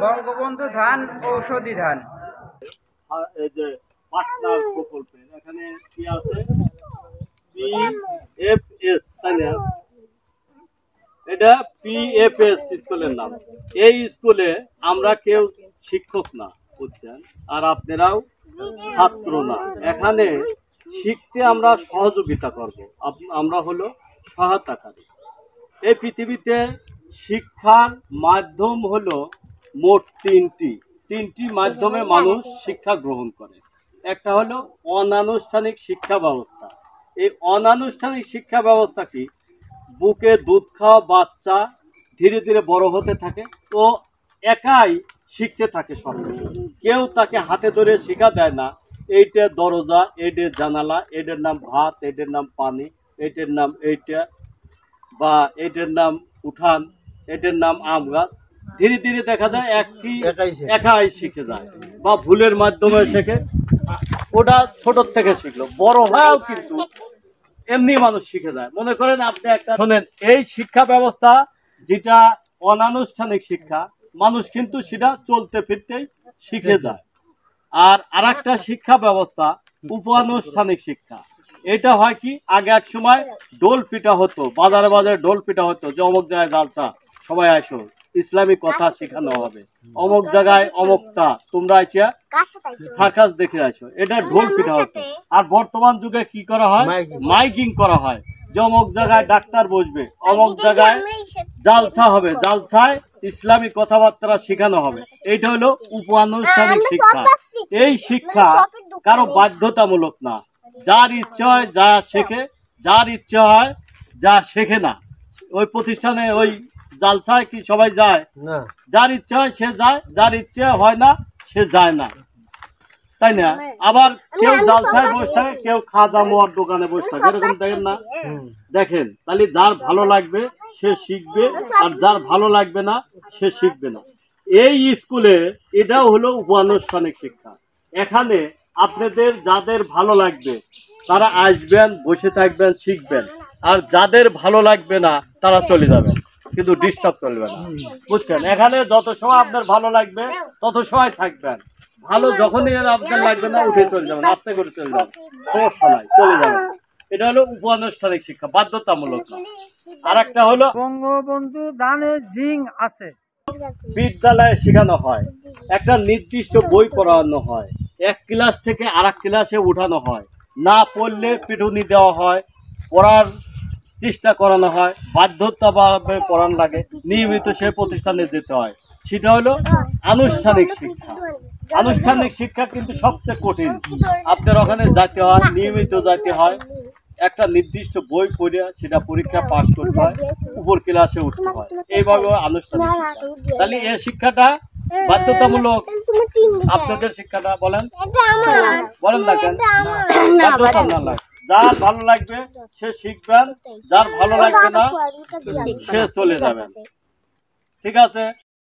বঙ্গবন্ধু ধান ঔষধি ধান। আর এই যে পাটনা প্রকল্পে এখানে কি আছে, পিএফএস, তাই না? এটা পিএফএস স্কুলের নাম। এই স্কুলে আমরা কেউ শিক্ষক না, বুঝছেন, আর আপনারাও ছাত্র না। এখানে শিখতে আমরা সহযোগিতা করব, আমরা হলো সহায়তাকারী। এই পৃথিবীতে শিক্ষার মাধ্যম হলো মোট তিনটি মাধ্যমে মানুষ শিক্ষা গ্রহণ করে। একটা হলো অনানুষ্ঠানিক শিক্ষা ব্যবস্থা। এই অনানুষ্ঠানিক শিক্ষা ব্যবস্থা কি, বুকে দুধ খাওয়া বাচ্চা ধীরে ধীরে বড় হতে থাকে, তো একাই শিখতে থাকে সব কিছু। কেউ তাকে হাতে ধরে শেখা দেয় না, এইটা দরজা, এইটার জানালা, এটার নাম ভাত, এটার নাম পানি, এইটার নাম এইটা, বা এটার নাম উঠান, এটার নাম আম গাছ। ধীরে ধীরে দেখা যায় একাই শিখে যায়, বা ভুলের মাধ্যমে শেখে। ওটা ছোট থেকে শিখলো, বড় হয়েও কিন্তু এমনি মানুষ শিখে যায়। মনে করেন আপনি একটা শোনেন, এই শিক্ষা ব্যবস্থা যেটা অনানুষ্ঠানিক শিক্ষা, মানুষ কিন্তু সেটা চলতে ফিরতেই শিখে যায়। আর আরেকটা শিক্ষা ব্যবস্থা উপানুষ্ঠানিক শিক্ষা। এটা হয় কি, আগে এক সময় ডোল পিটা হতো, বাজারে বাজারে ডোল পিটা হতো যে অমুক জায়গায় জালসা, সবাই আসো, ইসলামিক কথা শেখানো হবে, অমুক জায়গায় অমুকটা, তোমরা আইসা সার্কাস দেখে আসো, এটা ঢোল পিটা হতো। আর বর্তমান যুগে কি করা হয়, মাইকিং করা হয়, যে অমুক জায়গায় ডাক্তার বসবে, অমুক জায়গায় জালসা হবে, জালসায় ইসলামিক কথাবার্তা শেখানো হবে। এইটা হলো উপানুষ্ঠানিক শিক্ষা। এই শিক্ষা কারো বাধ্যতামূলক না, যার ইচ্ছা হয় যা শেখে, যার ইচ্ছা হয় যা শেখে না। ওই প্রতিষ্ঠানে ওই জালসায় কি সবাই যায় না? যার ইচ্ছা হয় সে যায়, যার ইচ্ছা হয় না সে যায় না, তাই না? আবার কেউ জালসায় বসে থাকে, কেউ খাজা মোয়ার দোকানে বসে থাকে, এরকম দেখেন না? দেখেন, তাহলে যার ভালো লাগবে সে শিখবে, আর যার ভালো লাগবে না সে শিখবে না। এই স্কুলে এটাও হলো উপানুষ্ঠানিক শিক্ষা। এখানে আপনাদের যাদের ভালো লাগবে তারা আসবেন, বসে থাকবেন, শিখবেন। আর যাদের ভালো লাগবে না তারা চলে যাবেন, কিন্তু ডিস্টার্ব চলবে না, বুঝছেন? এখানে যত সময় আপনার ভালো লাগবে তত সময় থাকবেন। ভালো যখনই আপনার লাগবে না, উঠে চলে যাবেন, আস্তে করে চলে যাবেন, সমস্যা নাই, চলে যাবেন। এটা হলো উপানুষ্ঠানিক শিক্ষা, বাধ্যতামূলক না। আর একটা হলো বঙ্গবন্ধু ধানের জিং আছে। বিদ্যালয়ে শেখানো হয়, একটা নির্দিষ্ট বই পড়ানো হয়, এক ক্লাস থেকে আরেক ক্লাসে উঠানো হয়, না পড়লে পিটুনি দেওয়া হয়, পড়ার চেষ্টা করানো হয়, বাধ্যতাভাবে পড়ানো লাগে, নিয়মিত সে প্রতিষ্ঠানে যেতে হয়। সেটা হলো আনুষ্ঠানিক শিক্ষা। আনুষ্ঠানিক শিক্ষা কিন্তু সবচেয়ে কঠিন। আপনার ওখানে যেতে হয়, নিয়মিত যেতে হয়, একটা নির্দিষ্ট বই পড়ে সেটা পরীক্ষা পাস করতে হয়, উপর ক্লাসে উঠতে হয়, এইভাবে আনুষ্ঠানিক শিক্ষা। তাহলে এই শিক্ষাটা বাধ্যতামূলক। আপনাদের শিক্ষাটা বলেন না কেন বাধ্যতামূলক? যার ভালো লাগবে সে শিখবেন, যার ভালো লাগবে না সে চলে যাবেন, ঠিক আছে?